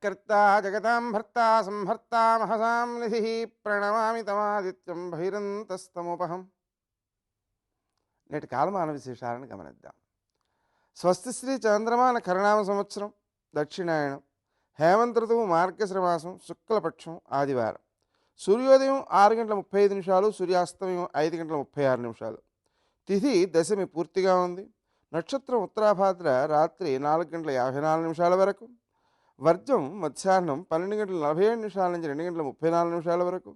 కర్త జగతాం భర్త సంహర్త మహసాం నిధి ప్రణమామి తమాదిత్యం భైరంతస్తమోపహం. నేటి కాలమాన విశేషాలను గమనిద్దాం. స్వస్తి శ్రీ చంద్రమాన కరణామ సంవత్సరం దక్షిణాయనం, హేమంత ఋతువు మార్గశిర మాసం, శుక్లపక్షం, ఆదివారం. సూర్యోదయం 6:35, సూర్యాస్తమయం 5:36. తిథి దశమి పూర్తిగా ఉంది. నక్షత్రం ఉత్తరాభాద్ర రాత్రి 4:54 వరకు. వర్జం మధ్యాహ్నం 12:47 నుంచి 2:34 వరకు.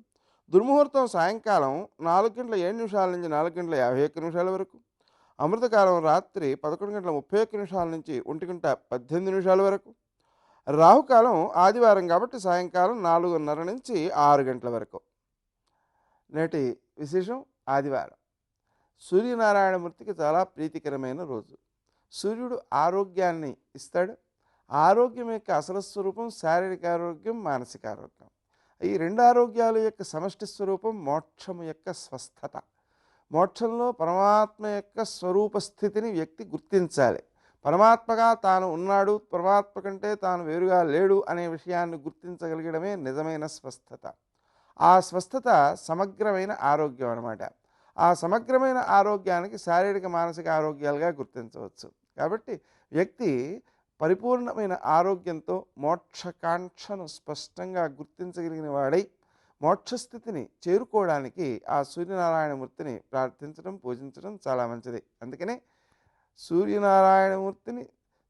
దుర్ముహూర్తం సాయంకాలం 4:07 నుంచి 4:51 వరకు. అమృతకాలం రాత్రి 11:31 నుంచి 1:18 వరకు. రాహుకాలం ఆదివారం కాబట్టి సాయంకాలం 4:30 నుంచి 6 గంటల వరకు. నేటి విశేషం ఆదివారం. సూర్యనారాయణమూర్తికి చాలా ప్రీతికరమైన రోజు. సూర్యుడు ఆరోగ్యాన్ని ఇస్తాడు. ఆరోగ్యం యొక్క అసలు స్వరూపం శారీరక ఆరోగ్యం, మానసిక ఆరోగ్యం. ఈ రెండు ఆరోగ్యాల యొక్క సమష్టి స్వరూపం మోక్షము యొక్క స్వస్థత. మోక్షంలో పరమాత్మ యొక్క స్వరూప స్థితిని వ్యక్తి గుర్తించాలి. పరమాత్మగా తాను ఉన్నాడు, పరమాత్మ కంటే తాను వేరుగా లేడు అనే విషయాన్ని గుర్తించగలిగడమే నిజమైన స్వస్థత. ఆ స్వస్థత సమగ్రమైన ఆరోగ్యం అన్నమాట. ఆ సమగ్రమైన ఆరోగ్యానికి శారీరక మానసిక ఆరోగ్యాలుగా గుర్తించవచ్చు. కాబట్టి వ్యక్తి పరిపూర్ణమైన ఆరోగ్యంతో మోక్షకాంక్షను స్పష్టంగా గుర్తించగలిగిన వాడై మోక్షస్థితిని చేరుకోవడానికి ఆ సూర్యనారాయణమూర్తిని ప్రార్థించడం, పూజించడం చాలా మంచిది. అందుకనే సూర్యనారాయణమూర్తిని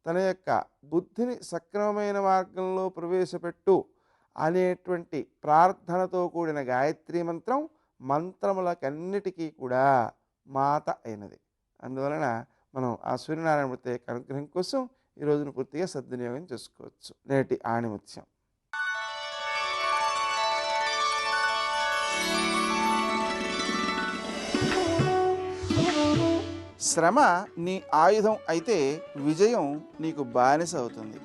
తన యొక్క బుద్ధిని సక్రమమైన మార్గంలో ప్రవేశపెట్టు అనేటువంటి ప్రార్థనతో కూడిన గాయత్రీ మంత్రం మంత్రములకన్నిటికీ కూడా మాత అయినది. అందువలన మనం ఆ సూర్యనారాయణమూర్తి యొక్క అనుగ్రహం కోసం ఈ రోజును పూర్తిగా సద్వినియోగం చేసుకోవచ్చు. నేటి ఆణిముత్యం. శ్రమ నీ ఆయుధం అయితే విజయం నీకు బానిస అవుతుంది.